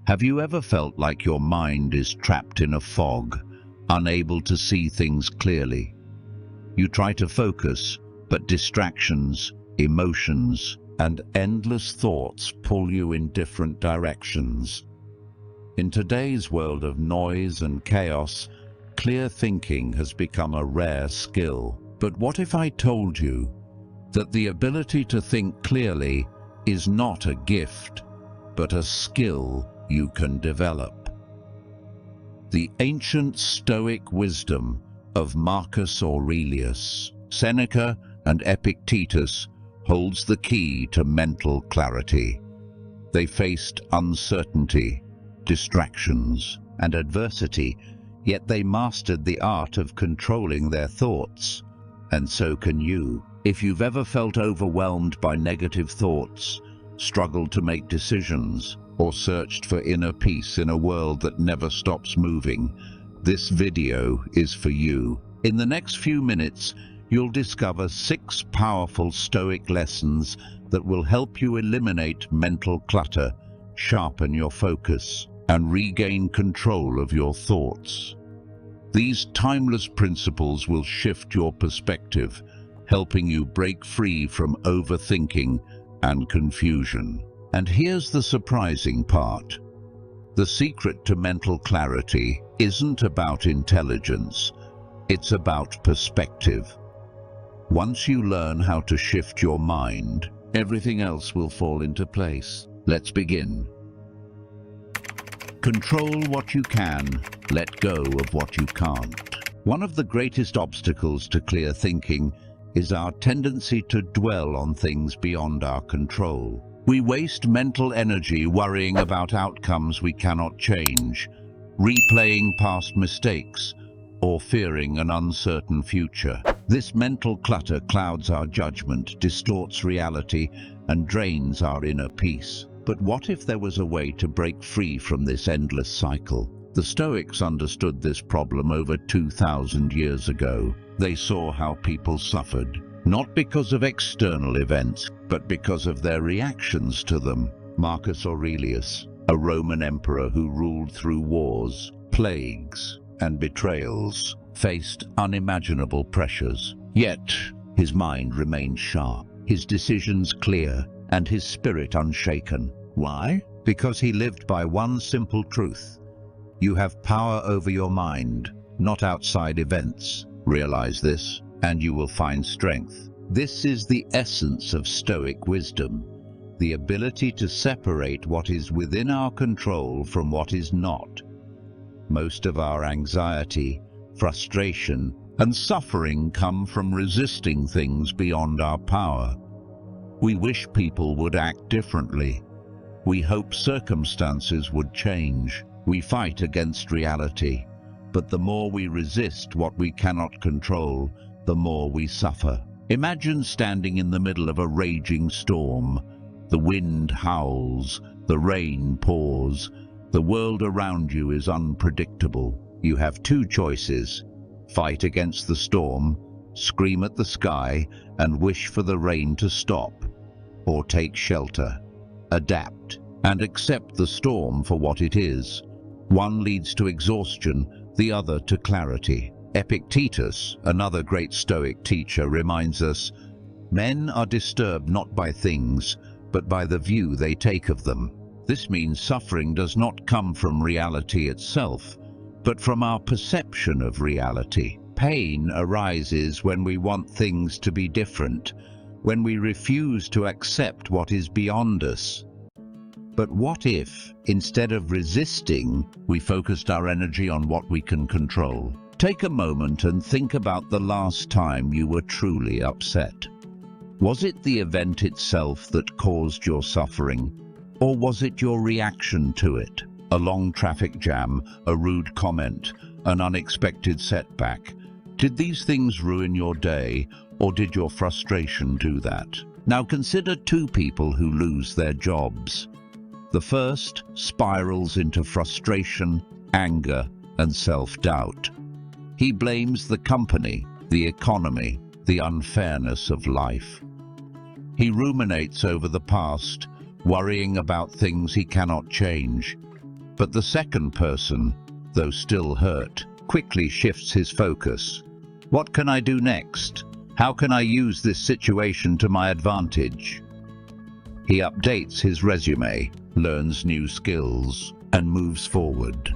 Have you ever felt like your mind is trapped in a fog, unable to see things clearly? You try to focus, but distractions, emotions, and endless thoughts pull you in different directions. In today's world of noise and chaos, clear thinking has become a rare skill. But what if I told you that the ability to think clearly is not a gift, but a skill you can develop? The ancient Stoic wisdom of Marcus Aurelius, Seneca, and Epictetus holds the key to mental clarity. They faced uncertainty, distractions, and adversity, yet they mastered the art of controlling their thoughts. And so can you. If you've ever felt overwhelmed by negative thoughts, struggled to make decisions, or searched for inner peace in a world that never stops moving, this video is for you. In the next few minutes, you'll discover 6 powerful Stoic lessons that will help you eliminate mental clutter, sharpen your focus, and regain control of your thoughts. These timeless principles will shift your perspective, helping you break free from overthinking and confusion. And here's the surprising part. The secret to mental clarity isn't about intelligence, it's about perspective. Once you learn how to shift your mind, everything else will fall into place. Let's begin. Control what you can, let go of what you can't. One of the greatest obstacles to clear thinking is our tendency to dwell on things beyond our control. We waste mental energy worrying about outcomes we cannot change, replaying past mistakes, or fearing an uncertain future. This mental clutter clouds our judgment, distorts reality, and drains our inner peace. But what if there was a way to break free from this endless cycle? The Stoics understood this problem over 2,000 years ago. They saw how people suffered, not because of external events, but because of their reactions to them. Marcus Aurelius, a Roman emperor who ruled through wars, plagues, and betrayals, faced unimaginable pressures. Yet, his mind remained sharp, his decisions clear, and his spirit unshaken. Why? Because he lived by one simple truth. You have power over your mind, not outside events. Realize this, and you will find strength. This is the essence of Stoic wisdom, the ability to separate what is within our control from what is not. Most of our anxiety, frustration, and suffering come from resisting things beyond our power. We wish people would act differently. We hope circumstances would change. We fight against reality. But the more we resist what we cannot control, the more we suffer. Imagine standing in the middle of a raging storm. The wind howls, the rain pours, the world around you is unpredictable. You have 2 choices: fight against the storm, scream at the sky, and wish for the rain to stop, or take shelter, adapt, and accept the storm for what it is. One leads to exhaustion, the other to clarity. Epictetus, another great Stoic teacher, reminds us, men are disturbed not by things, but by the view they take of them. This means suffering does not come from reality itself, but from our perception of reality. Pain arises when we want things to be different, when we refuse to accept what is beyond us. But what if, instead of resisting, we focused our energy on what we can control? Take a moment and think about the last time you were truly upset. Was it the event itself that caused your suffering, or was it your reaction to it? A long traffic jam, a rude comment, an unexpected setback. Did these things ruin your day, or did your frustration do that? Now consider 2 people who lose their jobs. The first spirals into frustration, anger, and self-doubt. He blames the company, the economy, the unfairness of life. He ruminates over the past, worrying about things he cannot change. But the second person, though still hurt, quickly shifts his focus. What can I do next? How can I use this situation to my advantage? He updates his resume, learns new skills, and moves forward.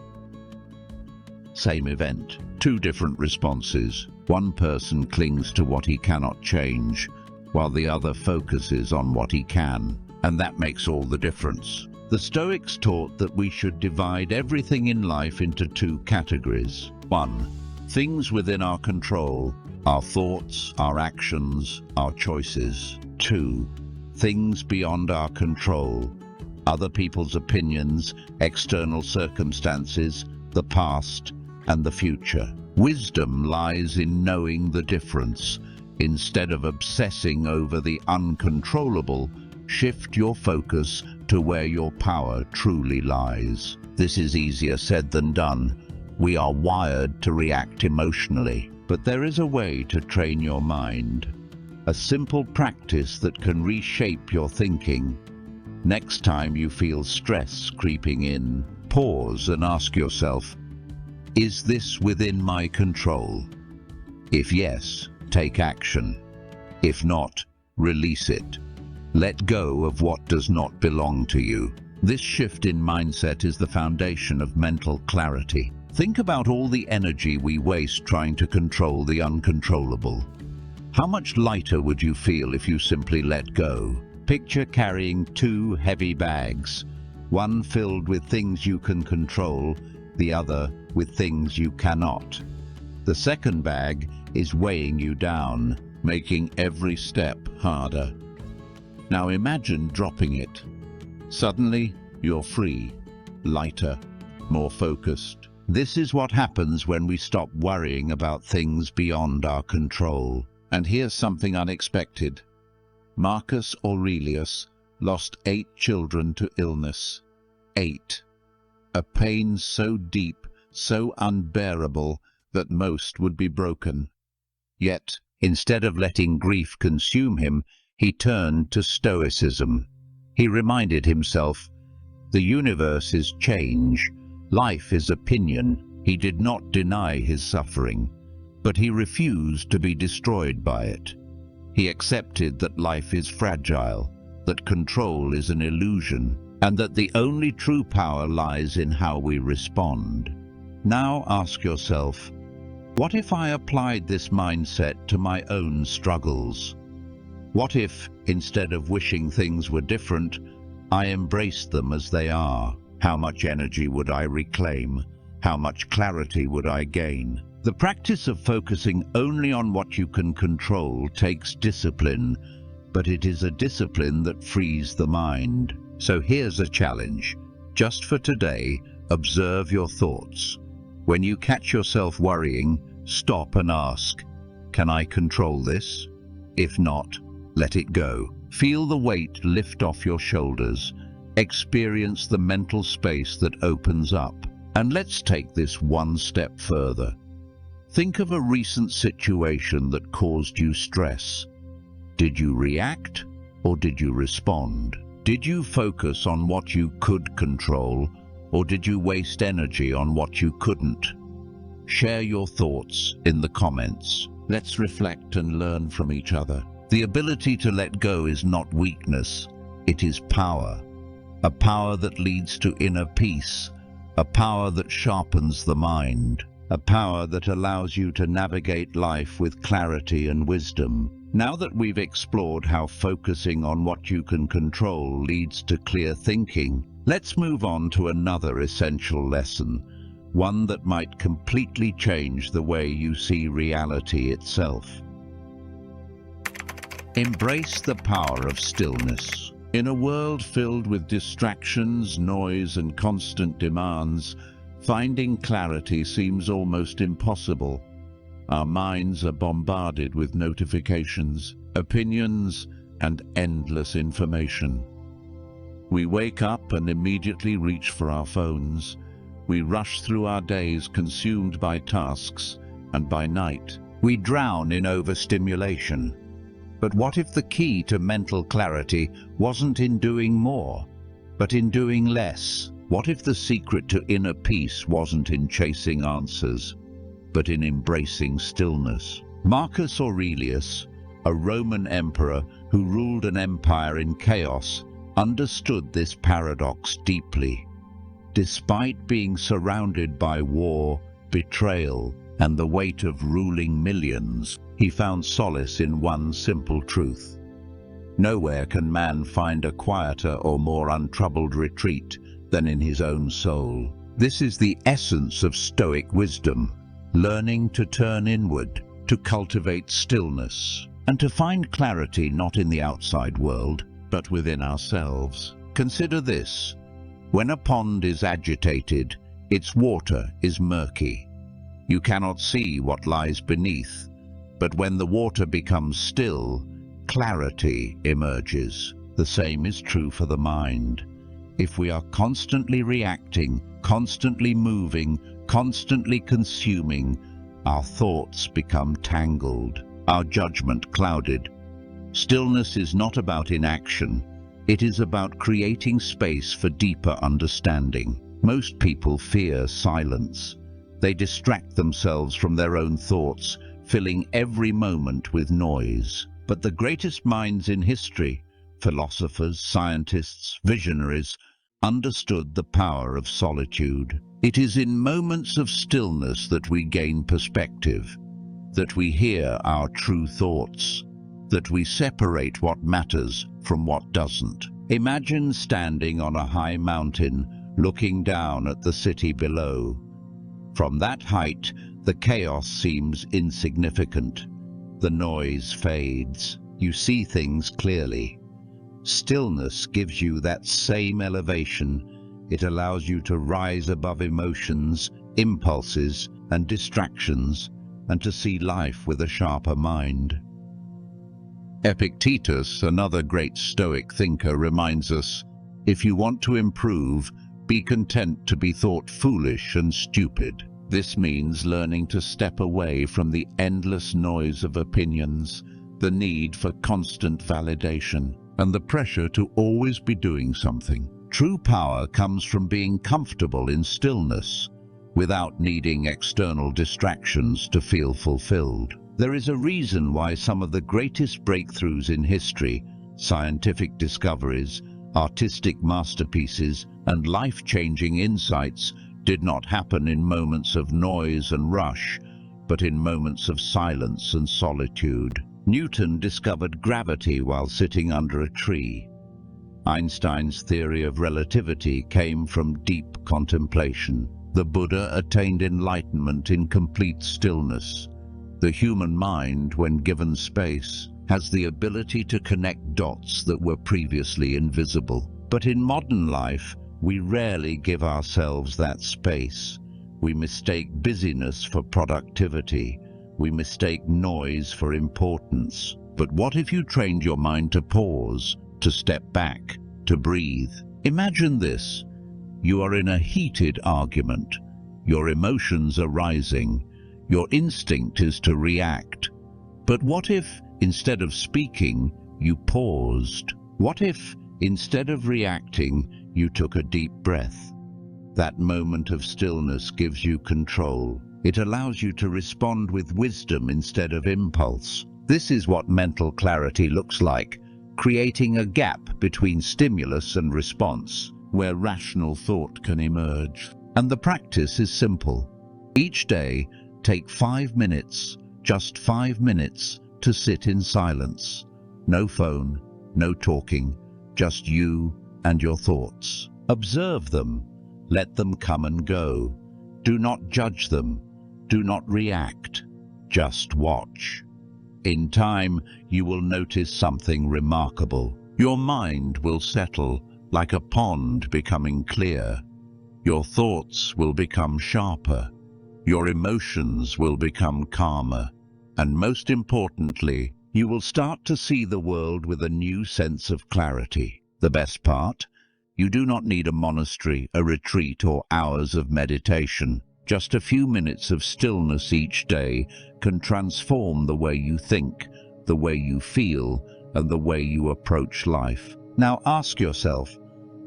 Same event, two different responses. One person clings to what he cannot change, while the other focuses on what he can, and that makes all the difference. The Stoics taught that we should divide everything in life into two categories. 1. Things within our control, our thoughts, our actions, our choices. 2. Things beyond our control, other people's opinions, external circumstances, the past, and the future. Wisdom lies in knowing the difference. Instead of obsessing over the uncontrollable, shift your focus to where your power truly lies. This is easier said than done. We are wired to react emotionally, but there is a way to train your mind. A simple practice that can reshape your thinking. Next time you feel stress creeping in, pause and ask yourself, is this within my control? If yes, take action. If not, release it. Let go of what does not belong to you. This shift in mindset is the foundation of mental clarity. Think about all the energy we waste trying to control the uncontrollable. How much lighter would you feel if you simply let go? Picture carrying two heavy bags, one filled with things you can control, the other with things you cannot. The second bag is weighing you down, making every step harder. Now imagine dropping it. Suddenly, you're free, lighter, more focused. This is what happens when we stop worrying about things beyond our control. And here's something unexpected. Marcus Aurelius lost 8 children to illness. 8. A pain so deep, so unbearable, that most would be broken. Yet, instead of letting grief consume him, he turned to Stoicism. He reminded himself, the universe is change, life is opinion. He did not deny his suffering, but he refused to be destroyed by it. He accepted that life is fragile, that control is an illusion, and that the only true power lies in how we respond. Now ask yourself, what if I applied this mindset to my own struggles? What if, instead of wishing things were different, I embraced them as they are? How much energy would I reclaim? How much clarity would I gain? The practice of focusing only on what you can control takes discipline, but it is a discipline that frees the mind. So here's a challenge. Just for today, observe your thoughts. When you catch yourself worrying, stop and ask, can I control this? If not, let it go. Feel the weight lift off your shoulders. Experience the mental space that opens up. And let's take this one step further. Think of a recent situation that caused you stress. Did you react or did you respond? Did you focus on what you could control or did you waste energy on what you couldn't? Share your thoughts in the comments. Let's reflect and learn from each other. The ability to let go is not weakness, it is power. A power that leads to inner peace, a power that sharpens the mind, a power that allows you to navigate life with clarity and wisdom. Now that we've explored how focusing on what you can control leads to clear thinking, let's move on to another essential lesson, one that might completely change the way you see reality itself. Embrace the power of stillness. In a world filled with distractions, noise, and constant demands, finding clarity seems almost impossible. Our minds are bombarded with notifications, opinions, and endless information. We wake up and immediately reach for our phones. We rush through our days consumed by tasks, and by night, we drown in overstimulation. But what if the key to mental clarity wasn't in doing more, but in doing less? What if the secret to inner peace wasn't in chasing answers, but in embracing stillness? Marcus Aurelius, a Roman emperor who ruled an empire in chaos, understood this paradox deeply. Despite being surrounded by war, betrayal, and the weight of ruling millions, he found solace in one simple truth. Nowhere can man find a quieter or more untroubled retreat than in his own soul. This is the essence of Stoic wisdom, learning to turn inward, to cultivate stillness, and to find clarity not in the outside world, but within ourselves. Consider this: when a pond is agitated, its water is murky. You cannot see what lies beneath, but when the water becomes still, clarity emerges. The same is true for the mind. If we are constantly reacting, constantly moving, constantly consuming, our thoughts become tangled, our judgment clouded. Stillness is not about inaction. It is about creating space for deeper understanding. Most people fear silence. They distract themselves from their own thoughts, filling every moment with noise. But the greatest minds in history, philosophers, scientists, visionaries, understood the power of solitude. It is in moments of stillness that we gain perspective, that we hear our true thoughts, that we separate what matters from what doesn't. Imagine standing on a high mountain, looking down at the city below. From that height, the chaos seems insignificant. The noise fades. You see things clearly. Stillness gives you that same elevation. It allows you to rise above emotions, impulses, and distractions, and to see life with a sharper mind. Epictetus, another great Stoic thinker, reminds us, if you want to improve, be content to be thought foolish and stupid. This means learning to step away from the endless noise of opinions, the need for constant validation, and the pressure to always be doing something. True power comes from being comfortable in stillness, without needing external distractions to feel fulfilled. There is a reason why some of the greatest breakthroughs in history, scientific discoveries, artistic masterpieces, and life-changing insights did not happen in moments of noise and rush, but in moments of silence and solitude. Newton discovered gravity while sitting under a tree. Einstein's theory of relativity came from deep contemplation. The Buddha attained enlightenment in complete stillness. The human mind, when given space, has the ability to connect dots that were previously invisible. But in modern life, we rarely give ourselves that space. We mistake busyness for productivity. We mistake noise for importance. But what if you trained your mind to pause, to step back, to breathe? Imagine this. You are in a heated argument. Your emotions are rising. Your instinct is to react. But what if, instead of speaking, you paused? What if, instead of reacting, you took a deep breath? That moment of stillness gives you control. It allows you to respond with wisdom instead of impulse. This is what mental clarity looks like, creating a gap between stimulus and response, where rational thought can emerge. And the practice is simple. Each day, take 5 minutes, just 5 minutes, to sit in silence. No phone, no talking, just you and your thoughts. Observe them. Let them come and go. Do not judge them. Do not react. Just watch. In time, you will notice something remarkable. Your mind will settle, like a pond becoming clear. Your thoughts will become sharper. Your emotions will become calmer. And most importantly, you will start to see the world with a new sense of clarity. The best part? You do not need a monastery, a retreat, or hours of meditation. Just a few minutes of stillness each day can transform the way you think, the way you feel, and the way you approach life. Now ask yourself,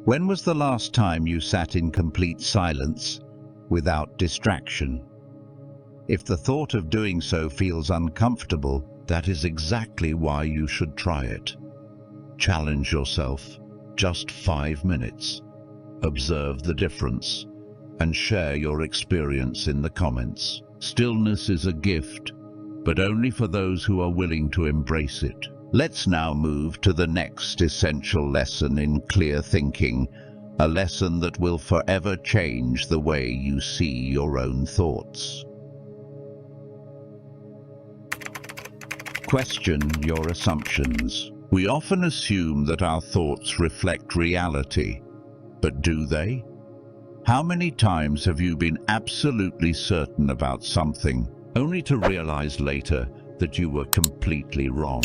When was the last time you sat in complete silence, without distraction? If the thought of doing so feels uncomfortable, that is exactly why you should try it. Challenge yourself. Just 5 minutes. Observe the difference and share your experience in the comments. Stillness is a gift, but only for those who are willing to embrace it. Let's now move to the next essential lesson in clear thinking, a lesson that will forever change the way you see your own thoughts. Question your assumptions. We often assume that our thoughts reflect reality, but do they? How many times have you been absolutely certain about something, only to realize later that you were completely wrong?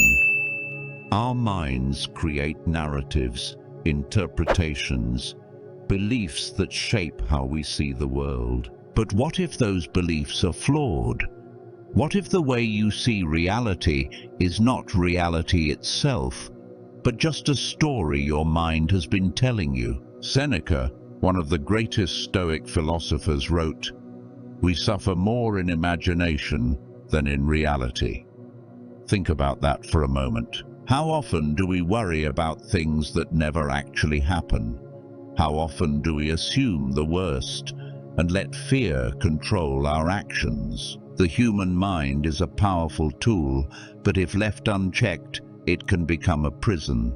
Our minds create narratives, interpretations, beliefs that shape how we see the world. But what if those beliefs are flawed? What if the way you see reality is not reality itself, but just a story your mind has been telling you? Seneca, one of the greatest Stoic philosophers, wrote, "We suffer more in imagination than in reality." Think about that for a moment. How often do we worry about things that never actually happen? How often do we assume the worst and let fear control our actions? The human mind is a powerful tool, but if left unchecked, it can become a prison.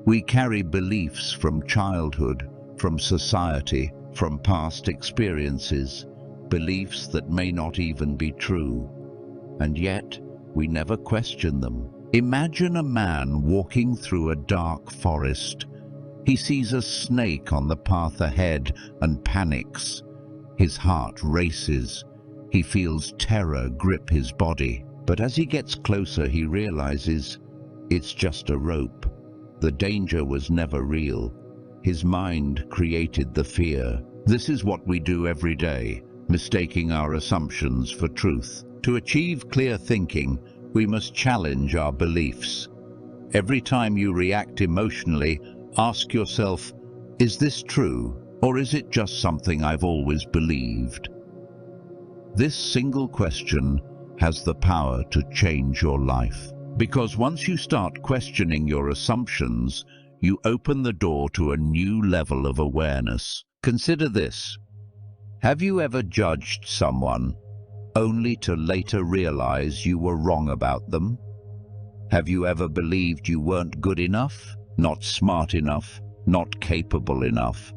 We carry beliefs from childhood, from society, from past experiences, beliefs that may not even be true, and yet we never question them. Imagine a man walking through a dark forest. He sees a snake on the path ahead and panics. His heart races. He feels terror grip his body. But as he gets closer, he realizes it's just a rope. The danger was never real. His mind created the fear. This is what we do every day, mistaking our assumptions for truth. To achieve clear thinking, we must challenge our beliefs. Every time you react emotionally, ask yourself, is this true, or is it just something I've always believed? This single question has the power to change your life. Because once you start questioning your assumptions, you open the door to a new level of awareness. Consider this. Have you ever judged someone only to later realize you were wrong about them? Have you ever believed you weren't good enough, not smart enough, not capable enough,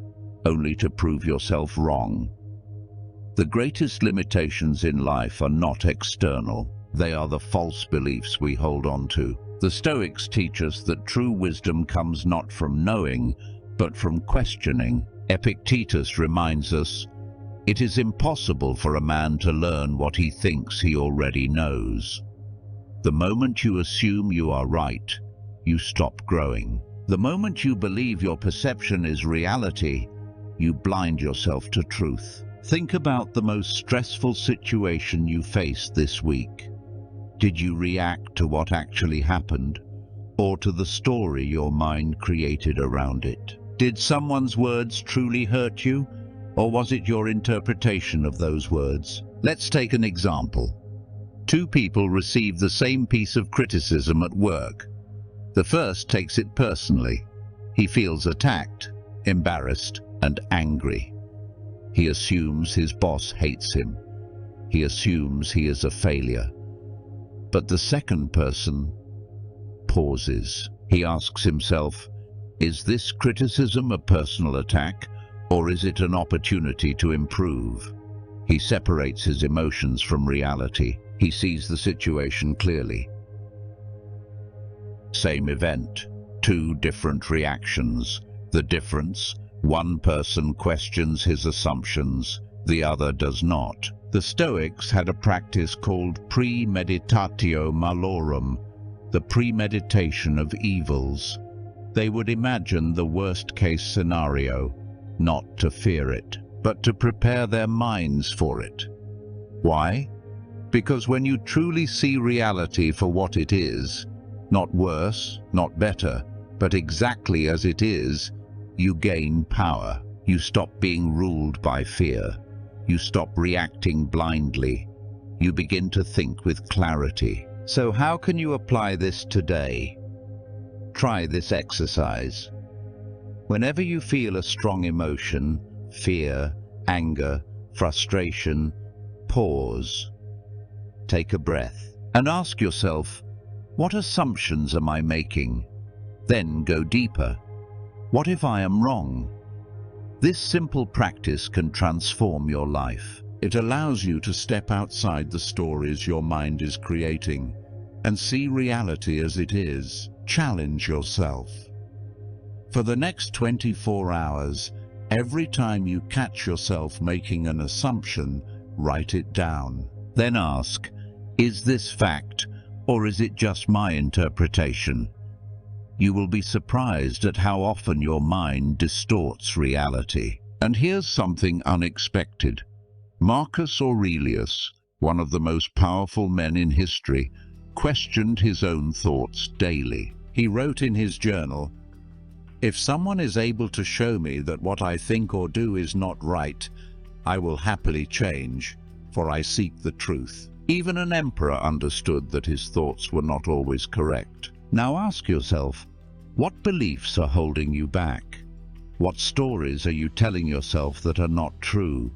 only to prove yourself wrong? The greatest limitations in life are not external. They are the false beliefs we hold on to. The Stoics teach us that true wisdom comes not from knowing, but from questioning. Epictetus reminds us, it is impossible for a man to learn what he thinks he already knows. The moment you assume you are right, you stop growing. The moment you believe your perception is reality, you blind yourself to truth. Think about the most stressful situation you faced this week. Did you react to what actually happened, or to the story your mind created around it? Did someone's words truly hurt you? Or was it your interpretation of those words? Let's take an example. Two people receive the same piece of criticism at work. The first takes it personally. He feels attacked, embarrassed, and angry. He assumes his boss hates him. He assumes he is a failure. But the second person pauses. He asks himself, is this criticism a personal attack? Or is it an opportunity to improve? He separates his emotions from reality. He sees the situation clearly. Same event, two different reactions. The difference, one person questions his assumptions, the other does not. The Stoics had a practice called premeditatio malorum, the premeditation of evils. They would imagine the worst-case scenario, not to fear it, but to prepare their minds for it. Why? Because when you truly see reality for what it is, not worse, not better, but exactly as it is, you gain power. You stop being ruled by fear. You stop reacting blindly. You begin to think with clarity. So how can you apply this today? Try this exercise. Whenever you feel a strong emotion, fear, anger, frustration, pause. Take a breath and ask yourself, what assumptions am I making? Then go deeper. What if I am wrong? This simple practice can transform your life. It allows you to step outside the stories your mind is creating and see reality as it is. Challenge yourself. For the next 24 hours, every time you catch yourself making an assumption, write it down. Then ask, is this fact or is it just my interpretation? You will be surprised at how often your mind distorts reality. And here's something unexpected. Marcus Aurelius, one of the most powerful men in history, questioned his own thoughts daily. He wrote in his journal, "If someone is able to show me that what I think or do is not right, I will happily change, for I seek the truth." Even an emperor understood that his thoughts were not always correct. Now ask yourself, what beliefs are holding you back? What stories are you telling yourself that are not true?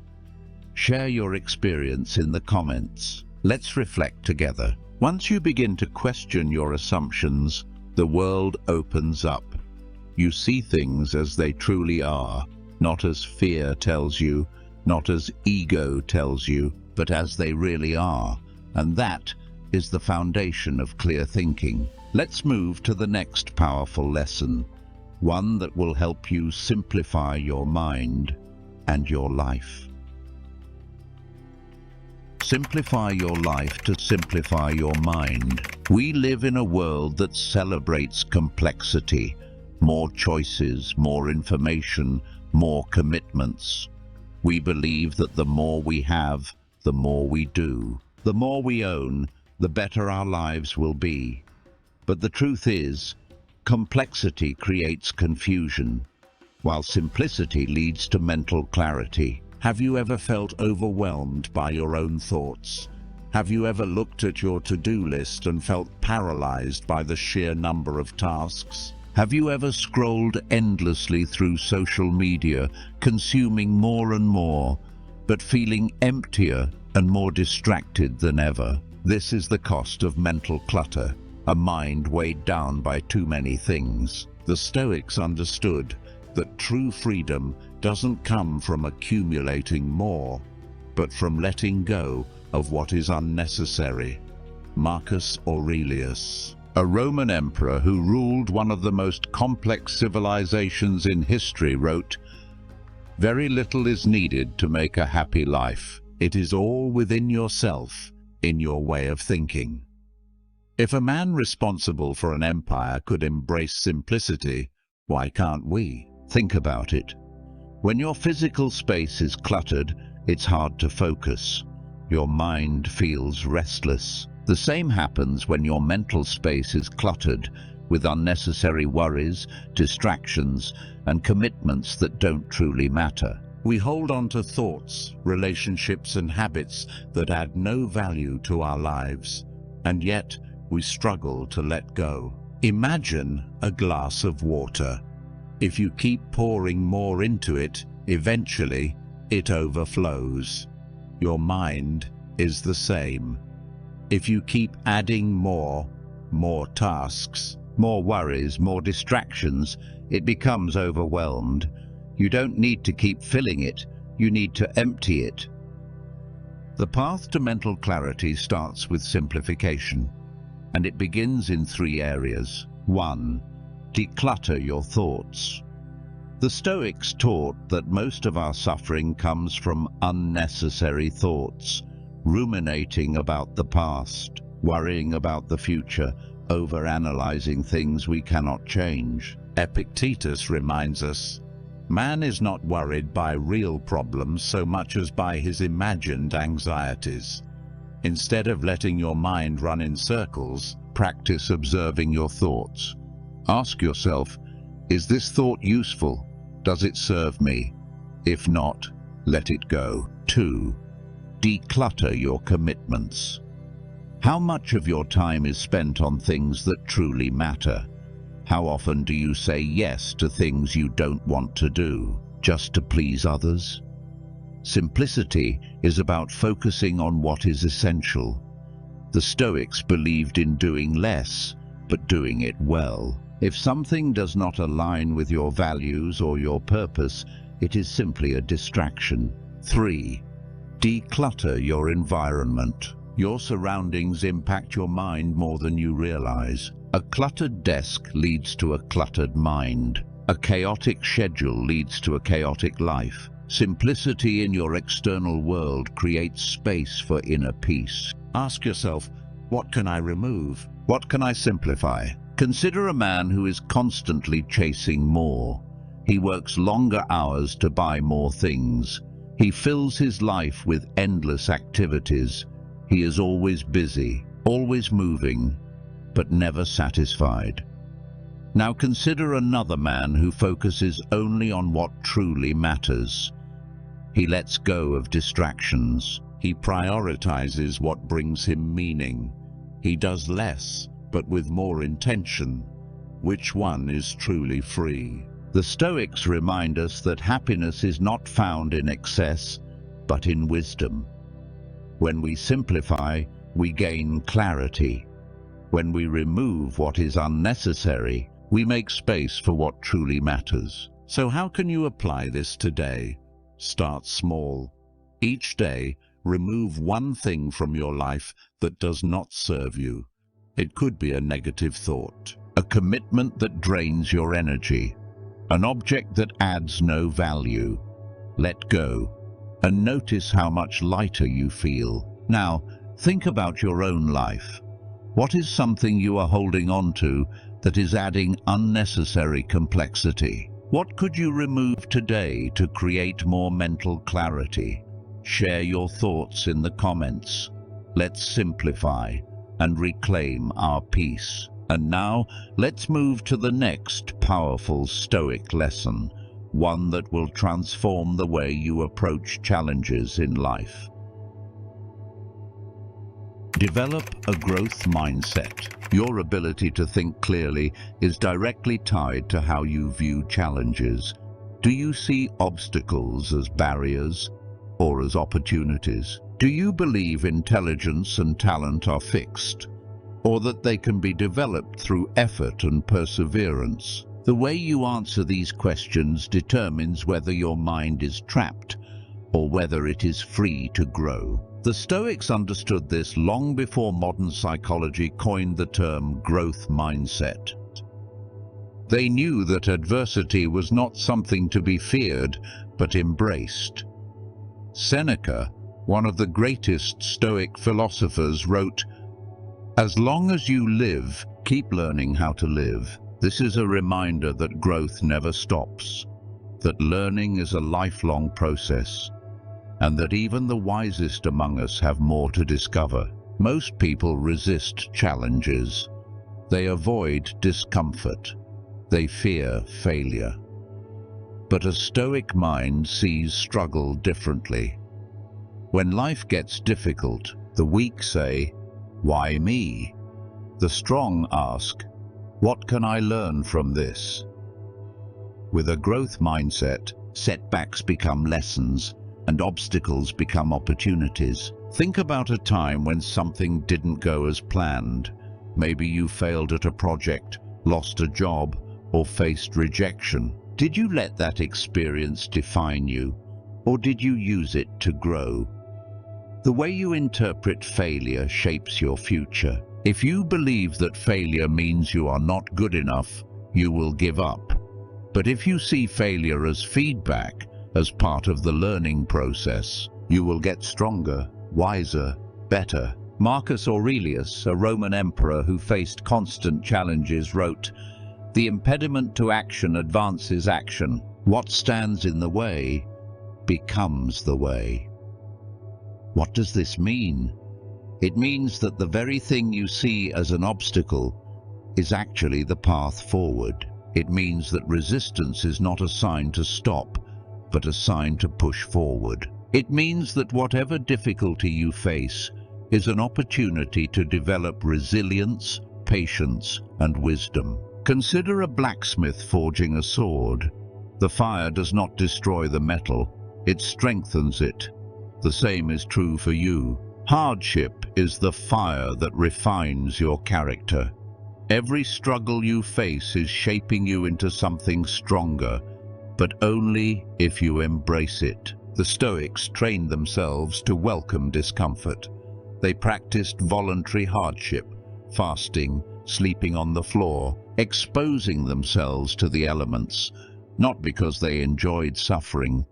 Share your experience in the comments. Let's reflect together. Once you begin to question your assumptions, the world opens up. You see things as they truly are, not as fear tells you, not as ego tells you, but as they really are. And that is the foundation of clear thinking. Let's move to the next powerful lesson, one that will help you simplify your mind and your life. Simplify your life to simplify your mind. We live in a world that celebrates complexity, more choices, more information, more commitments. We believe that the more we have, the more we do. The more we own, the better our lives will be. But the truth is, complexity creates confusion, while simplicity leads to mental clarity. Have you ever felt overwhelmed by your own thoughts? Have you ever looked at your to-do list and felt paralyzed by the sheer number of tasks? Have you ever scrolled endlessly through social media, consuming more and more, but feeling emptier and more distracted than ever? This is the cost of mental clutter, a mind weighed down by too many things. The Stoics understood that true freedom doesn't come from accumulating more, but from letting go of what is unnecessary. Marcus Aurelius, a Roman emperor who ruled one of the most complex civilizations in history, wrote, "Very little is needed to make a happy life. It is all within yourself, in your way of thinking." If a man responsible for an empire could embrace simplicity, why can't we? Think about it. When your physical space is cluttered, it's hard to focus. Your mind feels restless. The same happens when your mental space is cluttered with unnecessary worries, distractions, and commitments that don't truly matter. We hold on to thoughts, relationships, and habits that add no value to our lives, and yet we struggle to let go. Imagine a glass of water. If you keep pouring more into it, eventually it overflows. Your mind is the same. If you keep adding more tasks, more worries, more distractions, it becomes overwhelmed. You don't need to keep filling it, you need to empty it. The path to mental clarity starts with simplification, and it begins in 3 areas. 1. Declutter your thoughts. The Stoics taught that most of our suffering comes from unnecessary thoughts, ruminating about the past, worrying about the future, overanalyzing things we cannot change. Epictetus reminds us, man is not worried by real problems so much as by his imagined anxieties. Instead of letting your mind run in circles, practice observing your thoughts. Ask yourself, is this thought useful? Does it serve me? If not, let it go. 2. Declutter your commitments. How much of your time is spent on things that truly matter? How often do you say yes to things you don't want to do, just to please others? Simplicity is about focusing on what is essential. The Stoics believed in doing less, but doing it well. If something does not align with your values or your purpose, it is simply a distraction. 3. Declutter your environment. Your surroundings impact your mind more than you realize. A cluttered desk leads to a cluttered mind. A chaotic schedule leads to a chaotic life. Simplicity in your external world creates space for inner peace. Ask yourself, what can I remove? What can I simplify? Consider a man who is constantly chasing more. He works longer hours to buy more things. He fills his life with endless activities. He is always busy, always moving, but never satisfied. Now consider another man who focuses only on what truly matters. He lets go of distractions. He prioritizes what brings him meaning. He does less, but with more intention. Which one is truly free? The Stoics remind us that happiness is not found in excess, but in wisdom. When we simplify, we gain clarity. When we remove what is unnecessary, we make space for what truly matters. So how can you apply this today? Start small. Each day, remove one thing from your life that does not serve you. It could be a negative thought, a commitment that drains your energy, an object that adds no value. Let go, and notice how much lighter you feel. Now, think about your own life. What is something you are holding on to that is adding unnecessary complexity? What could you remove today to create more mental clarity? Share your thoughts in the comments. Let's simplify and reclaim our peace. And now, let's move to the next powerful Stoic lesson, one that will transform the way you approach challenges in life. Develop a growth mindset. Your ability to think clearly is directly tied to how you view challenges. Do you see obstacles as barriers or as opportunities? Do you believe intelligence and talent are fixed, or that they can be developed through effort and perseverance? The way you answer these questions determines whether your mind is trapped or whether it is free to grow. The Stoics understood this long before modern psychology coined the term growth mindset. They knew that adversity was not something to be feared, but embraced. Seneca, one of the greatest Stoic philosophers, wrote, "As long as you live, keep learning how to live." This is a reminder that growth never stops, that learning is a lifelong process, and that even the wisest among us have more to discover. Most people resist challenges. They avoid discomfort. They fear failure. But a Stoic mind sees struggle differently. When life gets difficult, the weak say, "Why me?" The strong ask, "What can I learn from this?" With a growth mindset, setbacks become lessons, and obstacles become opportunities. Think about a time when something didn't go as planned. Maybe you failed at a project, lost a job, or faced rejection. Did you let that experience define you, or did you use it to grow? The way you interpret failure shapes your future. If you believe that failure means you are not good enough, you will give up. But if you see failure as feedback, as part of the learning process, you will get stronger, wiser, better. Marcus Aurelius, a Roman emperor who faced constant challenges, wrote, "The impediment to action advances action. What stands in the way becomes the way." What does this mean? It means that the very thing you see as an obstacle is actually the path forward. It means that resistance is not a sign to stop, but a sign to push forward. It means that whatever difficulty you face is an opportunity to develop resilience, patience, and wisdom. Consider a blacksmith forging a sword. The fire does not destroy the metal, it strengthens it. The same is true for you. Hardship is the fire that refines your character. Every struggle you face is shaping you into something stronger, but only if you embrace it. The Stoics trained themselves to welcome discomfort. They practiced voluntary hardship, fasting, sleeping on the floor, exposing themselves to the elements, not because they enjoyed suffering,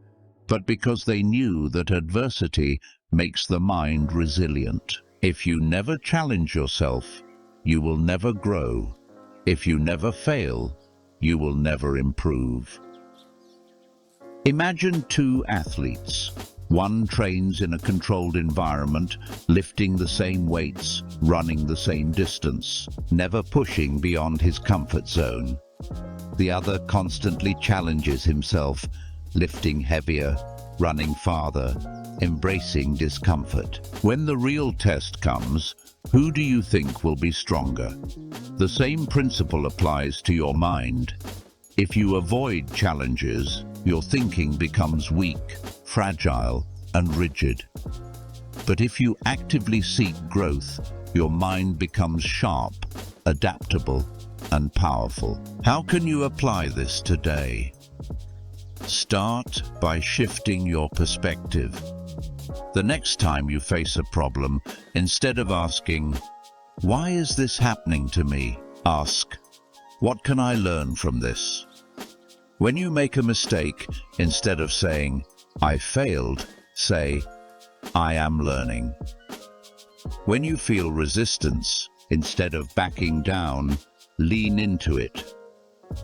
but because they knew that adversity makes the mind resilient. If you never challenge yourself, you will never grow. If you never fail, you will never improve. Imagine two athletes. One trains in a controlled environment, lifting the same weights, running the same distance, never pushing beyond his comfort zone. The other constantly challenges himself, lifting heavier, running farther, embracing discomfort. When the real test comes, who do you think will be stronger? The same principle applies to your mind. If you avoid challenges, your thinking becomes weak, fragile, and rigid. But if you actively seek growth, your mind becomes sharp, adaptable, and powerful. How can you apply this today? Start by shifting your perspective. The next time you face a problem, instead of asking, "Why is this happening to me?" ask, "What can I learn from this?" When you make a mistake, instead of saying, "I failed," say, "I am learning." When you feel resistance, instead of backing down, lean into it.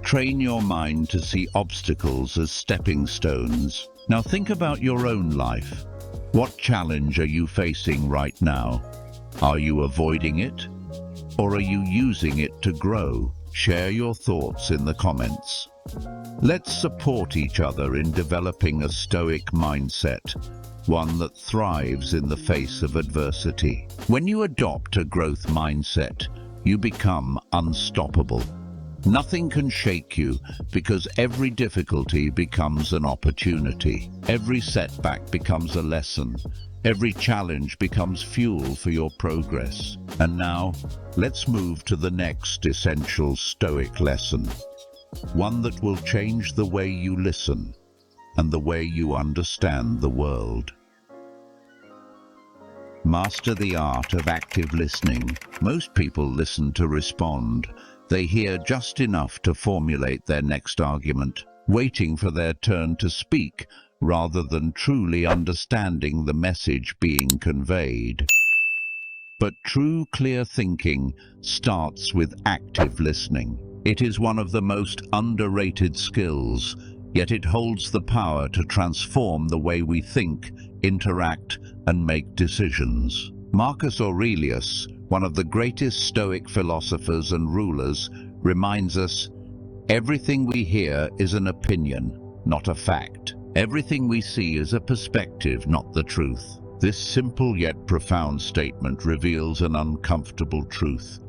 Train your mind to see obstacles as stepping stones. Now think about your own life. What challenge are you facing right now? Are you avoiding it? Or are you using it to grow? Share your thoughts in the comments. Let's support each other in developing a Stoic mindset, one that thrives in the face of adversity. When you adopt a growth mindset, you become unstoppable. Nothing can shake you because every difficulty becomes an opportunity. Every setback becomes a lesson. Every challenge becomes fuel for your progress. And now, let's move to the next essential Stoic lesson. One that will change the way you listen and the way you understand the world. Master the art of active listening. Most people listen to respond. They hear just enough to formulate their next argument, waiting for their turn to speak rather than truly understanding the message being conveyed. But true clear thinking starts with active listening. It is one of the most underrated skills, yet it holds the power to transform the way we think, interact, and make decisions. Marcus Aurelius, one of the greatest Stoic philosophers and rulers, reminds us, "Everything we hear is an opinion, not a fact. Everything we see is a perspective, not the truth." This simple yet profound statement reveals an uncomfortable truth.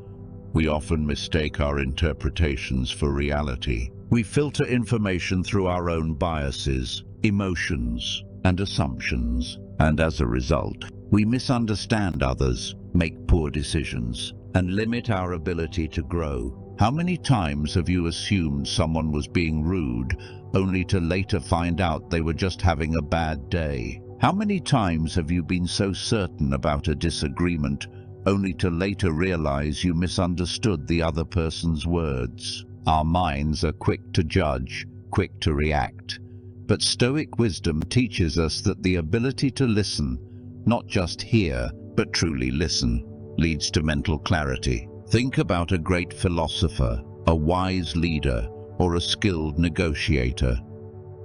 We often mistake our interpretations for reality. We filter information through our own biases, emotions, and assumptions, and as a result, we misunderstand others, make poor decisions, and limit our ability to grow. How many times have you assumed someone was being rude, only to later find out they were just having a bad day? How many times have you been so certain about a disagreement, only to later realize you misunderstood the other person's words? Our minds are quick to judge, quick to react. But Stoic wisdom teaches us that the ability to listen, not just hear, but truly listen, leads to mental clarity. Think about a great philosopher, a wise leader, or a skilled negotiator.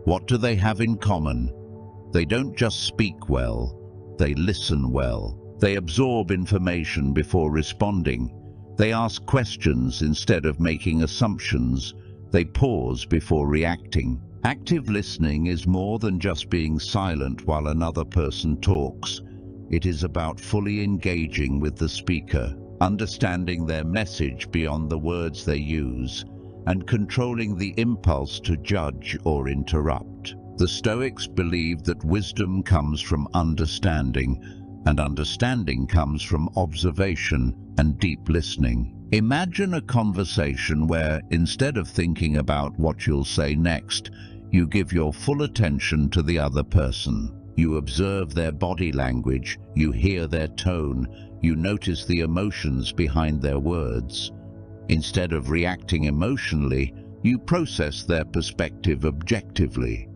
What do they have in common? They don't just speak well, they listen well. They absorb information before responding. They ask questions instead of making assumptions. They pause before reacting. Active listening is more than just being silent while another person talks. It is about fully engaging with the speaker, understanding their message beyond the words they use, and controlling the impulse to judge or interrupt. The Stoics believed that wisdom comes from understanding, and understanding comes from observation and deep listening. Imagine a conversation where, instead of thinking about what you'll say next, you give your full attention to the other person. You observe their body language, you hear their tone, you notice the emotions behind their words. Instead of reacting emotionally, you process their perspective objectively.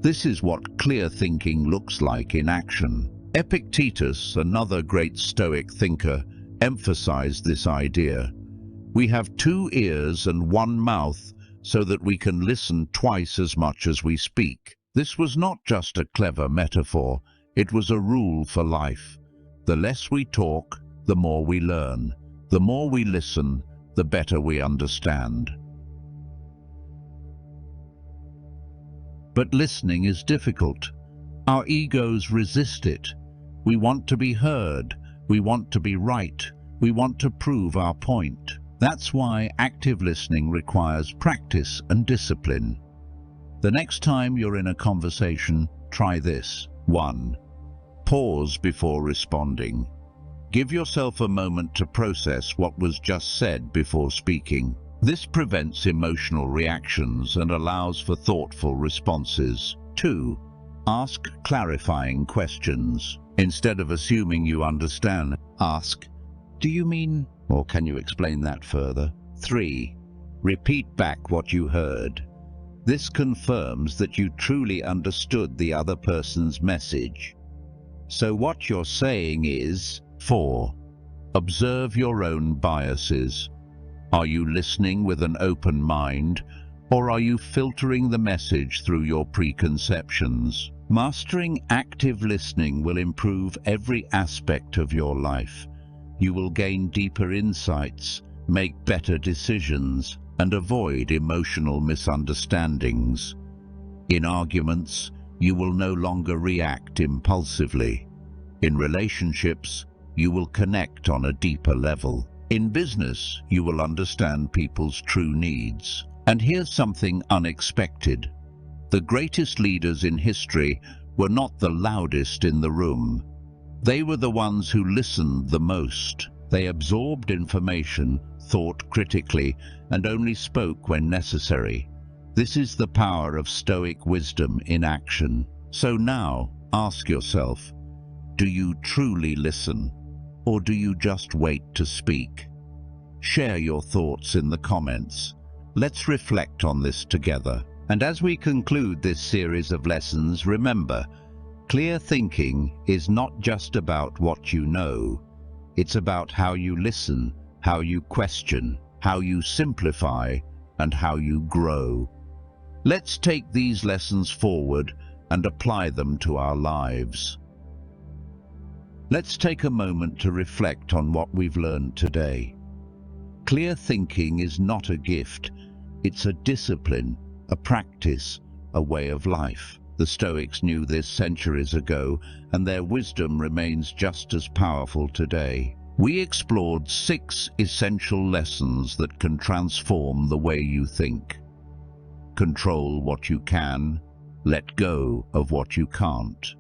This is what clear thinking looks like in action. Epictetus, another great Stoic thinker, emphasized this idea. We have 2 ears and 1 mouth so that we can listen twice as much as we speak. This was not just a clever metaphor, it was a rule for life. The less we talk, the more we learn. The more we listen, the better we understand. But listening is difficult. Our egos resist it. We want to be heard. We want to be right. We want to prove our point. That's why active listening requires practice and discipline. The next time you're in a conversation, try this. 1. Pause before responding. Give yourself a moment to process what was just said before speaking. This prevents emotional reactions and allows for thoughtful responses. 2. Ask clarifying questions. Instead of assuming you understand, ask, "Do you mean?" or "Can you explain that further?" 3. Repeat back what you heard. This confirms that you truly understood the other person's message. So what you're saying is. 4. Observe your own biases. Are you listening with an open mind, or are you filtering the message through your preconceptions? Mastering active listening will improve every aspect of your life. You will gain deeper insights, make better decisions, and avoid emotional misunderstandings. In arguments, you will no longer react impulsively. In relationships, you will connect on a deeper level. In business, you will understand people's true needs. And here's something unexpected. The greatest leaders in history were not the loudest in the room. They were the ones who listened the most. They absorbed information, thought critically, and only spoke when necessary. This is the power of Stoic wisdom in action. So now, ask yourself, do you truly listen, or do you just wait to speak? Share your thoughts in the comments. Let's reflect on this together. And as we conclude this series of lessons, remember, clear thinking is not just about what you know. It's about how you listen, how you question, how you simplify, and how you grow. Let's take these lessons forward and apply them to our lives. Let's take a moment to reflect on what we've learned today. Clear thinking is not a gift. It's a discipline, a practice, a way of life. The Stoics knew this centuries ago, and their wisdom remains just as powerful today. We explored 6 essential lessons that can transform the way you think. Control what you can, let go of what you can't.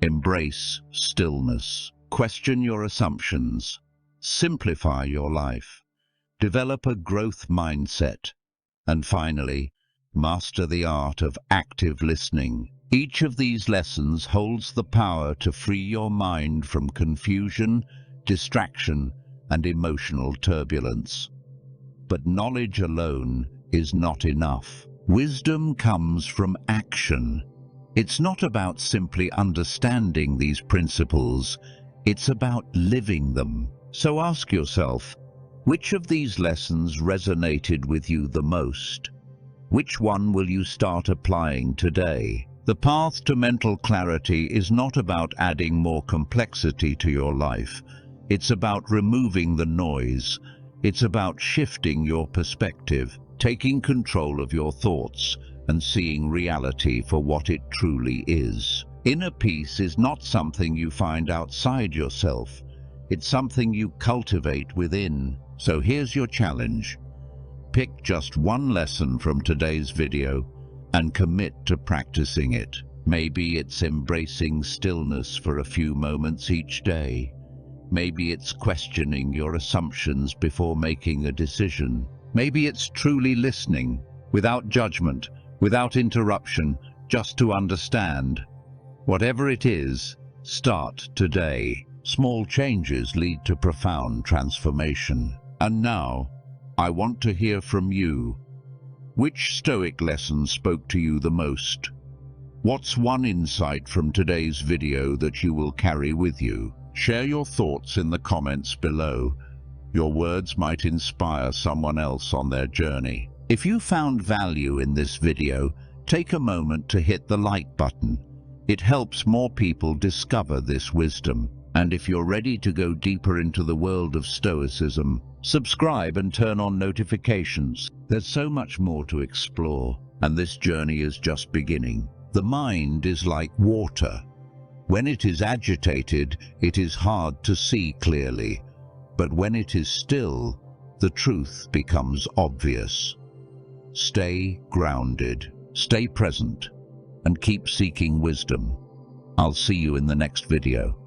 Embrace stillness. Question your assumptions. Simplify your life. Develop a growth mindset. And finally, master the art of active listening. Each of these lessons holds the power to free your mind from confusion, distraction, and emotional turbulence. But knowledge alone is not enough. Wisdom comes from action. It's not about simply understanding these principles, it's about living them. So ask yourself, which of these lessons resonated with you the most? Which one will you start applying today? The path to mental clarity is not about adding more complexity to your life. It's about removing the noise. It's about shifting your perspective. taking control of your thoughts and seeing reality for what it truly is. Inner peace is not something you find outside yourself. It's something you cultivate within. So here's your challenge. Pick just one lesson from today's video and commit to practicing it. Maybe it's embracing stillness for a few moments each day. Maybe it's questioning your assumptions before making a decision. Maybe it's truly listening, without judgment, without interruption, just to understand. Whatever it is, start today. Small changes lead to profound transformation. And now, I want to hear from you. Which Stoic lesson spoke to you the most? What's one insight from today's video that you will carry with you? Share your thoughts in the comments below. Your words might inspire someone else on their journey. If you found value in this video, take a moment to hit the like button. It helps more people discover this wisdom. And if you're ready to go deeper into the world of Stoicism, subscribe and turn on notifications. There's so much more to explore, and this journey is just beginning. The mind is like water. When it is agitated, it is hard to see clearly. But when it is still, the truth becomes obvious. Stay grounded, stay present, and keep seeking wisdom. I'll see you in the next video.